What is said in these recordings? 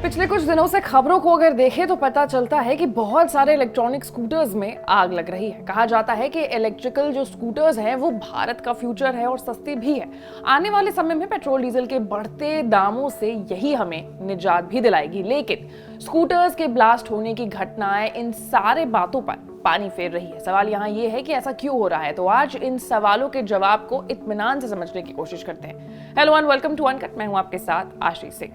पिछले कुछ दिनों से खबरों को अगर देखें तो पता चलता है कि बहुत सारे इलेक्ट्रॉनिक स्कूटर्स में आग लग रही है। कहा जाता है कि इलेक्ट्रिकल जो स्कूटर्स हैं वो भारत का फ्यूचर है और सस्ती भी है। आने वाले समय में पेट्रोल डीजल के बढ़ते दामों से यही हमें निजात भी दिलाएगी। लेकिन स्कूटर्स के ब्लास्ट होने की घटनाएं इन सारे बातों पर पानी फेर रही है। सवाल यहाँ ये है कि ऐसा क्यों हो रहा है। तो आज इन सवालों के जवाब को इत्मीनान से समझने की कोशिश करते हैं। Hello and welcome to Uncut. मैं हूं आपके साथ आशीष सिंह।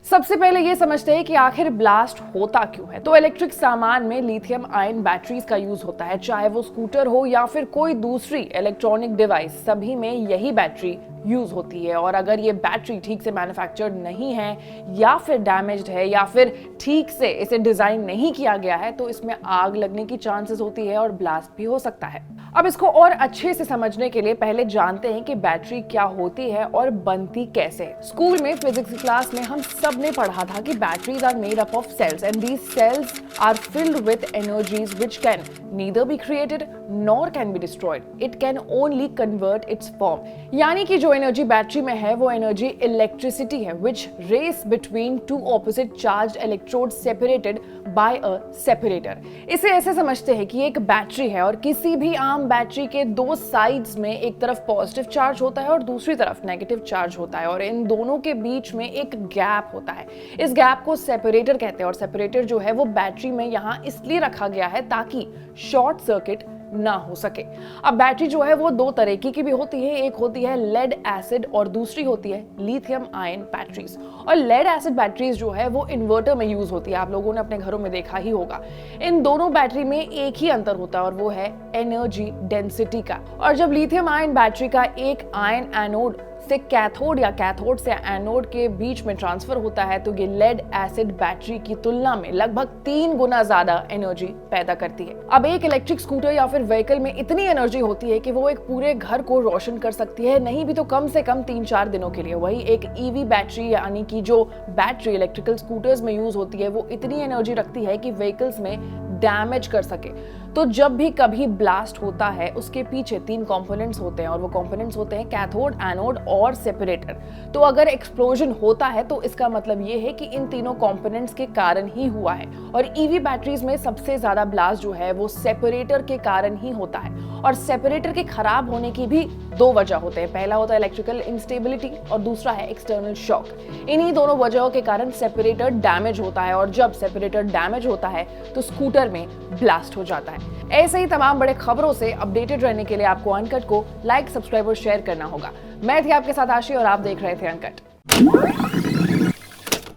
सबसे पहले ये समझते हैं कि आखिर ब्लास्ट होता क्यों है। तो इलेक्ट्रिक सामान में लिथियम आयन बैटरीज का यूज होता है, चाहे वो स्कूटर हो या फिर कोई दूसरी इलेक्ट्रॉनिक डिवाइस, सभी में यही बैटरी यूज होती है। और अगर ये बैटरी ठीक से मैन्युफैक्चर्ड नहीं है या फिर डैमेज्ड है या फिर ठीक से इसे डिजाइन नहीं किया गया है तो इसमें आग लगने की चांसेस होती है और ब्लास्ट भी हो सकता है। अब इसको और अच्छे से समझने के लिए पहले जानते हैं कि बैटरी क्या होती है और बनती कैसे। स्कूल में फिजिक्स क्लास में हम सब ने पढ़ा था कि batteries are made up of cells and these cells are filled with energies which can neither be created nor can be destroyed, it can only convert its form. यानी कि जो एनर्जी बैटरी में है वो एनर्जी इलेक्ट्रिसिटी है which race between two opposite charged electrodes separated by a separator. इसे ऐसे समझते हैं कि एक बैटरी है और किसी भी आम बैटरी के दो साइड्स में एक तरफ पॉजिटिव चार्ज होता है और दूसरी तरफ नेगेटिव चार्ज होता है और इन दोनों के बीच में एक गैप होता है। इस गैप को सेपरेटर कहते हैं और सेपरेटर जो है वो बैटरी में यहाँ इसलिए रखा गया है ताकि शॉर्ट सर्किट ना हो सके। अब बैटरी जो है वो दो तरह की भी होती है, एक होती है लेड एसिड और दूसरी होती है लिथियम आयन बैटरीज। और लेड एसिड बैटरीज जो है वो इन्वर्टर में यूज होती है, आप लोगों ने अपने घरों में देखा ही होगा। इन दोनों बैटरी में एक ही अंतर होता है और वो है एनर्जी डेंसिटी का। और जब लिथियम आयन बैटरी का एक आयन एनोड से कैथोड या कैथोड से एनोड के बीच में ट्रांसफर होता है तो ये लेड एसिड बैटरी की तुलना में लगभग 3 गुना ज्यादा एनर्जी पैदा करती है। अब एक इलेक्ट्रिक स्कूटर या फिर व्हीकल में इतनी एनर्जी होती है कि वो एक पूरे घर को रोशन कर सकती है, नहीं भी तो कम से कम 3-4 दिनों के लिए। वही एक ईवी बैटरी यानी कि जो बैटरी इलेक्ट्रिकल स्कूटर्स में यूज होती है वो इतनी एनर्जी रखती है कि व्हीकल्स में डैमेज कर सके। तो जब भी कभी ब्लास्ट होता है उसके पीछे 3 कंपोनेंट्स होते हैं और वो कंपोनेंट्स होते हैं कैथोड, एनोड और सेपरेटर। तो अगर एक्सप्लोजन होता है तो इसका मतलब ये है कि इन तीनों कंपोनेंट्स के कारण ही हुआ है। और ईवी बैटरीज में सबसे ज्यादा ब्लास्ट जो है वो सेपरेटर के कारण ही होता है। और सेपरेटर के खराब होने की भी 2 वजह होते हैं। पहला होता है इलेक्ट्रिकल इंस्टेबिलिटी और दूसरा है एक्सटर्नल शॉक। इन्हीं दोनों वजहों के कारण सेपरेटर डैमेज होता है और जब सेपरेटर डैमेज होता है तो स्कूटर में ब्लास्ट हो जाता है। ऐसे ही तमाम बड़े खबरों से अपडेटेड रहने के लिए आपको अनकट को लाइक, सब्सक्राइब और शेयर करना होगा। मैं थी आपके साथ आशी और आप देख रहे थे अनकट।